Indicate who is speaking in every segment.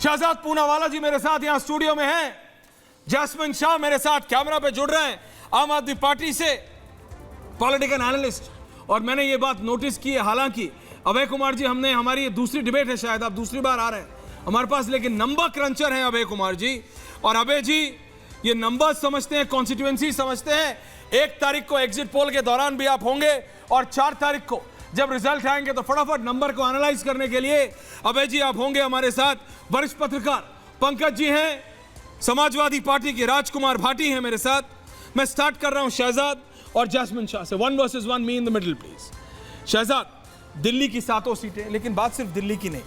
Speaker 1: शहजाद पूनावाला जी मेरे साथ यहां स्टूडियो में हैं, जैस्मिन शाह मेरे साथ कैमरा पे जुड़ रहे हैं, आम आदमी पार्टी से पॉलिटिकल एनालिस्ट। और मैंने ये बात नोटिस की है, हालांकि अभय कुमार जी, हमने हमारी ये दूसरी डिबेट है, शायद आप दूसरी बार आ रहे हैं हमारे पास, लेकिन नंबर क्रंचर हैं अभय कुमार जी। और अभय जी ये नंबर समझते हैं, कॉन्स्टिट्यूएंसी समझते हैं। 1 तारीख को एग्जिट पोल के दौरान भी आप होंगे और 4 तारीख को जब रिजल्ट आएंगे तो फटाफट नंबर को एनालाइज करने के लिए अभय जी आप होंगे हमारे साथ। वरिष्ठ पत्रकार पंकज जी हैं, समाजवादी पार्टी के राजकुमार भाटी हैं मेरे साथ। मैं स्टार्ट कर रहा हूं शहजाद और जैस्मिन शाह से। 1 versus 1, me in the middle please. Shehzad, Delhi की 7 सीटें, लेकिन बात सिर्फ दिल्ली की नहीं,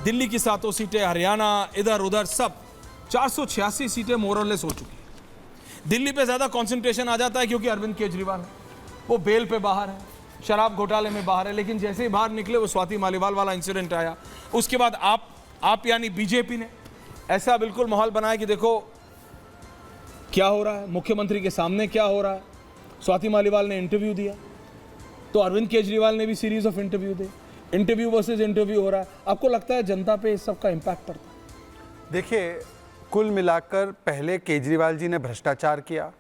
Speaker 1: दिल्ली की 7 सीटें, हरियाणा, इधर उधर सब 486 सीटें मोरलेस हो चुकी है। दिल्ली पे ज्यादा कंसंट्रेशन आ जाता है क्योंकि अरविंद केजरीवाल है, वो बेल पे बाहर है, शराब घोटाले में बाहर है, लेकिन जैसे ही बाहर निकले वो स्वाति मालीवाल वाला इंसिडेंट आया, उसके बाद आप यानी बीजेपी ने ऐसा बिल्कुल माहौल बनाया कि देखो क्या हो रहा है, मुख्यमंत्री के सामने क्या हो रहा है। स्वाति मालीवाल ने इंटरव्यू दिया तो अरविंद केजरीवाल ने भी series of interview they, interview versus interview हो रहा है। आपको लगता है जनता पे इस सब का इंपैक्ट पड़ता है?
Speaker 2: देखिए, कुल मिलाकर पहले केजरीवाल जी ने भ्रष्टाचार किया,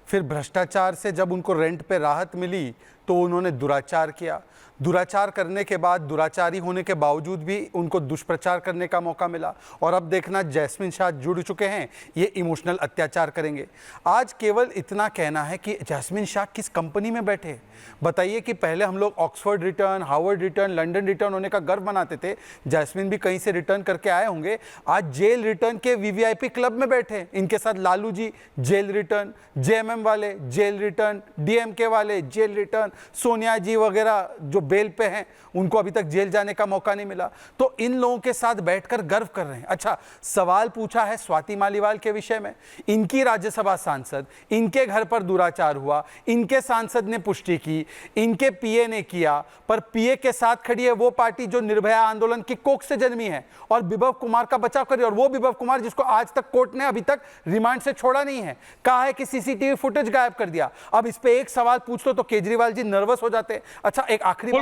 Speaker 2: फिर भ्रष्टाचार से जब उनको रेंट पे राहत मिली तो उन्होंने दुराचार किया। दुराचार करने के बाद, दुराचारी होने के बावजूद भी उनको दुष्प्रचार करने का मौका मिला। और अब देखना, जैस्मिन शाह जुड़ चुके हैं, ये इमोशनल अत्याचार करेंगे। आज केवल इतना कहना है कि जैस्मिन शाह किस कंपनी में बैठे। बताइए कि पहले हम लोग Oxford return, Harvard return, London return होने का गर्व मनाते थे, जैस्मिन भी कहीं से रिटर्न करके आए होंगे। आज जेल रिटर्न के वीवीआईपी क्लब में बैठे, इनके साथ Lalu ji jail return, JMM वाले जेल रिटर्न, डीएमके वाले जेल रिटर्न, सोनिया जी वगैरह जो बेल पे हैं उनको अभी तक जेल जाने का मौका नहीं मिला। तो इन लोगों के साथ बैठकर गर्व कर रहे हैं। अच्छा, सवाल पूछा है स्वाति मालीवाल के विषय में, इनकी राज्यसभा सांसद, इनके घर पर दुराचार हुआ, इनके सांसद ने पुष्टि की, इनके पीए ने किया, पर पीए के साथ खड़ी है वो पार्टी जो निर्भया आंदोलन की कोख से जन्मी है और विभव कुमार का बचाव कर रही है। और वो विभव कुमार जिसको आज तक कोर्ट ने अभी तक रिमांड से छोड़ा नहीं है, कहा है कि सीसीटीवी फुटेज गायब कर दिया। अब इस पे एक सवाल पूछ लो तो केजरीवाल जी नर्वस हो जाते हैं। अच्छा, एक आखिरी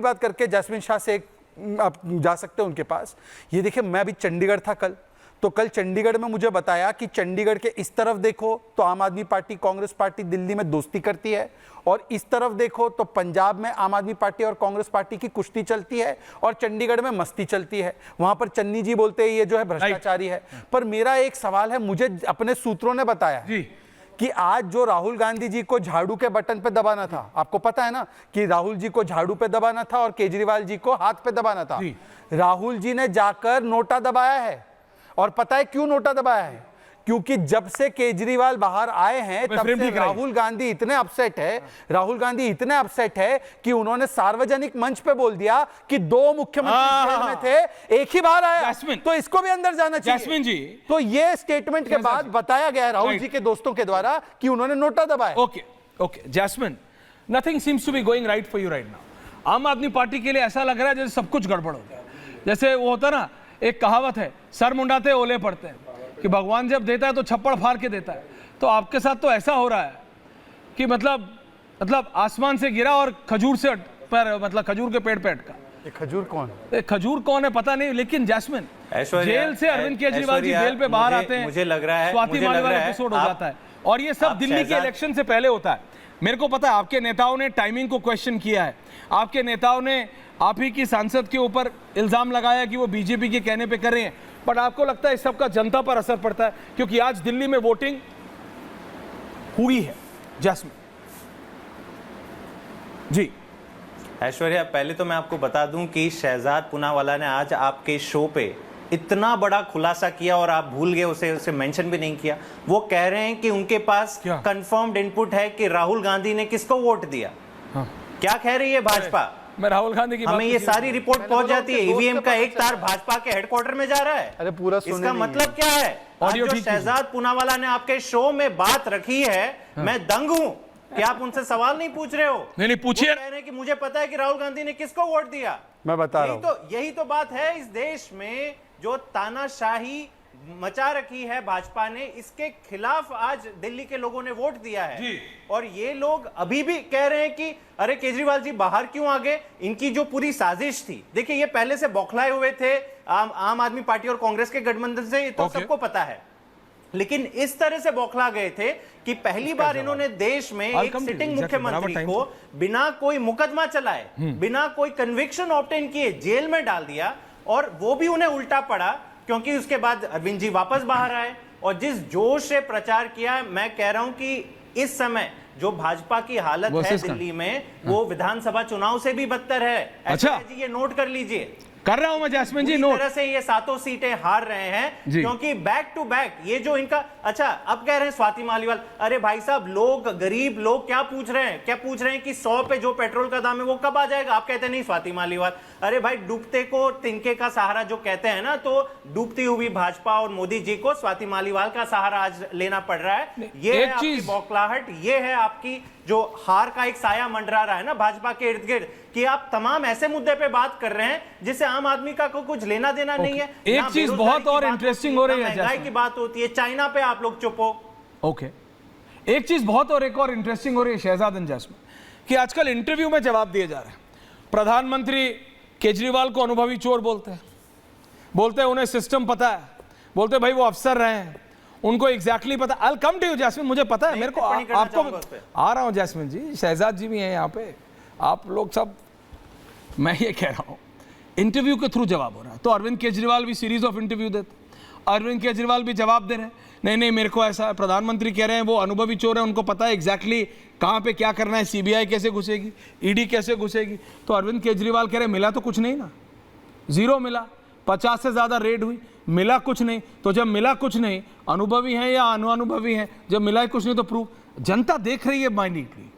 Speaker 2: बात करके जैस्मिन शाह से आप जा सकते हैं उनके पास। ये देखिए, मैं अभी चंडीगढ़ था कल, तो कल चंडीगढ़ में मुझे बताया कि चंडीगढ़ के इस तरफ देखो तो आम आदमी पार्टी, कांग्रेस पार्टी दिल्ली में दोस्ती करती है, और इस तरफ देखो तो पंजाब में आम आदमी पार्टी और कांग्रेस पार्टी की कुश्ती चलती है, और चंडीगढ़ में मस्ती चलती है। वहां पर चन्नी जी बोलते हैं ये जो है भ्रष्टाचारी है। पर मेरा एक सवाल है, मुझे अपने सूत्रों ने बताया कि आज जो राहुल गांधी जी को झाड़ू के बटन पे दबाना था, आपको पता है ना कि राहुल जी को झाड़ू पे दबाना था और केजरीवाल जी को हाथ पे दबाना था, राहुल जी ने जाकर नोटा दबाया है। और पता है क्यों नोटा दबाया है? क्योंकि जब से केजरीवाल बाहर आए हैं तब से राहुल गांधी इतने अपसेट है कि उन्होंने सार्वजनिक मंच पे बोल दिया कि 2 मुख्यमंत्री जेल में थे, एक ही बार आया, तो इसको भी अंदर जाना चाहिए। जैस्मिन जी, तो ये स्टेटमेंट के बाद बताया गया राहुल जी के दोस्तों के द्वारा कि उन्होंने नोटा दबाया।
Speaker 1: Okay Jasmine, nothing seems to be going right for you right now. Aam Aadmi party के लिए ऐसा लग रहा है जैसे सब कुछ गड़बड़ हो गया। जैसे वो होता ना, एक कहावत है, सर मुंडाते ओले पड़ते हैं, कि भगवान जब देता है तो छप्पड़ फाड़ के देता है। तो आपके साथ तो ऐसा हो रहा है कि मतलब आसमान से गिरा और खजूर से मतलब खजूर के पेड़ पे अटका। खजूर कौन है पता नहीं, लेकिन जैस्मिन, जेल से अरविंद केजरीवाल जी बेल पे बाहर आते हैं,
Speaker 3: मुझे लग रहा है
Speaker 1: स्वाति मालीवाल एपिसोड हो जाता है, और ये सब दिल्ली के इलेक्शन से पहले होता है। मेरे को पता है आपके नेताओं ने टाइमिंग को क्वेश्चन किया है, आपके नेताओं ने आप ही की सांसद के ऊपर इल्जाम लगाया कि वो बीजेपी के कहने पे कर रहे हैं, बट आपको लगता है इस सब का जनता पर असर पड़ता है? क्योंकि आज दिल्ली में वोटिंग हुई है। जैस्मिन जी।
Speaker 3: ऐश्वर्या, पहले तो मैं आपको बता दूं कि शहजाद पूनावाला ने आज आपके शो पे इतना बड़ा खुलासा किया और आप भूल गए, उसे मेंशन भी नहीं किया। वो कह रहे हैं कि उनके पास कंफर्म्ड इनपुट है कि राहुल गांधी ने किसको वोट दिया। क्या कह रही है भाजपा?
Speaker 1: मैं राहुल गांधी की
Speaker 3: हमें ये सारी रिपोर्ट पहुंच जाती है, ईवीएम का एक तार भाजपा के हेडक्वार्टर में जा रहा है।
Speaker 2: अरे पूरा
Speaker 3: इसका मतलब क्या है? जो शहजाद पूनावाला ने आपके शो में बात रखी है, मैं दंग हूं कि आप उनसे सवाल नहीं पूछ रहे हो।
Speaker 1: नहीं पूछिए।
Speaker 3: कह रहे हैं कि मुझे पता है कि राहुल गांधी ने किसको वोट दिया।
Speaker 2: मैं बता रहा हूं,
Speaker 3: यही तो बात है इस देश में, जो तानाशाही मचा रखी है भाजपा ने, इसके खिलाफ आज दिल्ली के लोगों ने वोट दिया है
Speaker 1: जी।
Speaker 3: और ये लोग अभी भी कह रहे हैं कि अरे केजरीवाल जी बाहर क्यों आ गए। इनकी जो पूरी साजिश थी, देखिए ये पहले से बौखलाए हुए थे आम आदमी पार्टी और कांग्रेस के गठबंधन से, ये तो सबको पता है, लेकिन इस तरह से बौखला गए थे कि पहली बार इन्होंने देश में एक सिटिंग मुख्यमंत्री को बिना कोई मुकदमा चलाए, बिना कोई कन्विक्शन ऑब्टेन किए जेल में डाल दिया, और वो भी उन्हें उल्टा पड़ा क्योंकि उसके बाद अरविंद जी वापस बाहर आए और जिस जोश से प्रचार किया, मैं कह रहा हूं कि इस समय जो भाजपा की हालत है दिल्ली में, वो विधानसभा चुनाव से भी बदतर है।
Speaker 1: अच्छा
Speaker 3: जी, ये नोट कर लीजिए।
Speaker 1: कर रहा हूं मैं जैस्मिन जी नोट।
Speaker 3: तरह से ये 7 सीटें हार रहे हैं क्योंकि बैक टू बैक ये जो इनका, अच्छा अब कह रहे हैं स्वाति मालीवाल, अरे भाई साहब लोग, गरीब लोग क्या पूछ रहे हैं, क्या पूछ रहे हैं कि 100 पे जो पेट्रोल का दाम है वो कब आ जाएगा। आप कहते नहीं स्वाति मालीवाल, अरे भाई डूबते को तिनके का सहारा जो कहते हैं ना, तो डूबती हुई भाजपा और मोदी जी को स्वाति मालीवाल का सहारा आज लेना पड़ रहा है। ये है आपकी बौखलाहट, ये है आपकी जो हार का एक साया मंडरा रहा है ना भाजपा के इर्द गिर्द, कि आप तमाम ऐसे मुद्दे पे बात कर रहे हैं जिससे आम आदमी का कुछ लेना देना नहीं है।
Speaker 1: एक चीज बहुत और इंटरेस्टिंग हो रही है,
Speaker 3: महंगाई की बात होती है, चाइना पे आप लोग चुप हो।
Speaker 1: ओके, एक चीज बहुत और एक और इंटरेस्टिंग हो रही है शहजाद एंड जैस्मिन, कि आजकल इंटरव्यू में जवाब दिए जा रहे हैं। प्रधानमंत्री केजरीवाल को अनुभवी चोर बोलते हैं उन्हें सिस्टम पता है, बोलते हैं भाई वो अफसर रहे हैं, उनको एग्जैक्टली पता। I will come to you Jasmine, मुझे पता है, मेरे को आपको आ रहा हूं जैस्मिन जी, शहजाद जी भी हैं यहाँ पे, आप लोग सब, मैं ये कह रहा हूं इंटरव्यू के थ्रू जवाब हो रहा है। तो अरविंद केजरीवाल भी सीरीज ऑफ इंटरव्यू देते, अरविंद केजरीवाल भी जवाब दे रहे हैं, नहीं मेरे को ऐसा, प्रधानमंत्री कह रहे हैं वो अनुभवी चोर है, उनको पता है एग्जैक्टली कहाँ पे क्या करना है, सीबीआई कैसे घुसेगी, ईडी कैसे घुसेगी। तो अरविंद केजरीवाल कह रहे हैं मिला तो कुछ नहीं ना, जीरो मिला, 50 से ज्यादा रेड हुई, मिला कुछ नहीं। तो जब मिला कुछ नहीं, अनुभवी हैं या अनुभवी हैं, जब मिला कुछ नहीं तो प्रूफ, जनता देख रही है माइन्यूटली।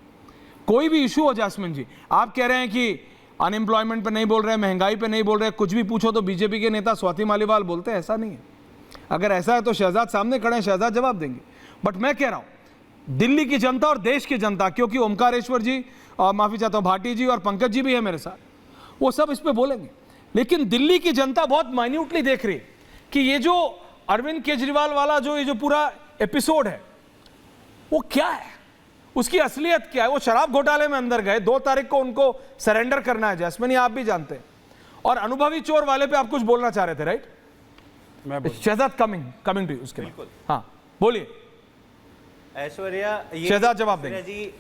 Speaker 1: कोई भी इशू हो जैस्मिन जी, आप कह रहे हैं कि अनएम्प्लॉयमेंट पे नहीं बोल रहे हैं, महंगाई पे नहीं बोल रहे हैं, कुछ भी पूछो तो बीजेपी के नेता स्वाति मालीवाल बोलते हैं, ऐसा नहीं है। अगर ऐसा है तो शहजाद सामने खड़े हैं, शहजाद जवाब देंगे। बट मैं कह रहा हूं दिल्ली की जनता और देश की जनता, क्योंकि ओमकारेश्वर जी और माफी चाहता हूं भाटी जी और पंकज जी भी है मेरे साथ, वो सब इस पे बोलेंगे। लेकिन दिल्ली की जनता बहुत माइन्यूटली देख रही है कि ये जो अरविंद केजरीवाल वाला ये जो पूरा एपिसोड है वो क्या है, उसकी असलियत क्या है। वो शराब घोटाले में अंदर गए, 2 तारीख को उनको सरेंडर करना है जैस्मिन, ये आप भी जानते हैं। और अनुभवी चोर वाले पे आप कुछ बोलना चाह रहे थे, right? Shehzad coming to you उसके बाद। हाँ बोलिए
Speaker 3: ऐश्वर्या,
Speaker 1: शहजाद जवाब देंगे
Speaker 3: जी।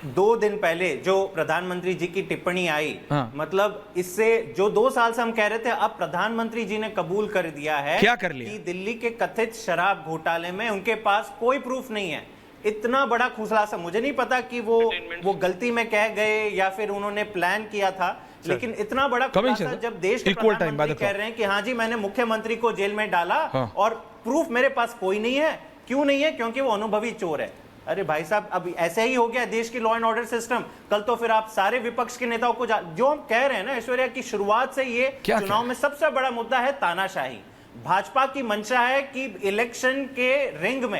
Speaker 3: 2 दिन पहले जो प्रधानमंत्री जी की टिप्पणी आई, मतलब इससे जो 2 साल से हम कह रहे थे, अब प्रधानमंत्री जी ने कबूल कर दिया है,
Speaker 1: क्या कर लिया,
Speaker 3: कि दिल्ली के कथित शराब घोटाले में उनके पास कोई प्रूफ नहीं है। इतना बड़ा खुलासा, मुझे नहीं पता कि वो गलती में कह गए या फिर उन्होंने प्लान किया था, लेकिन इतना बड़ा खुलासा जब देश के प्रधानमंत्री कह रहे हैं कि हाँ जी मैंने मुख्यमंत्री को जेल में डाला और प्रूफ मेरे पास कोई नहीं है। क्यों नहीं है? क्योंकि वो अनुभवी चोर है। अरे भाई साहब, अब ऐसे ही हो गया देश की लॉ एंड ऑर्डर सिस्टम। कल तो फिर आप सारे विपक्ष के नेताओं को जो हम कह रहे हैं ना ऐश्वर्या की शुरुआत से, ये चुनाव में सबसे बड़ा मुद्दा है तानाशाही। भाजपा की मंशा है कि इलेक्शन के रिंग में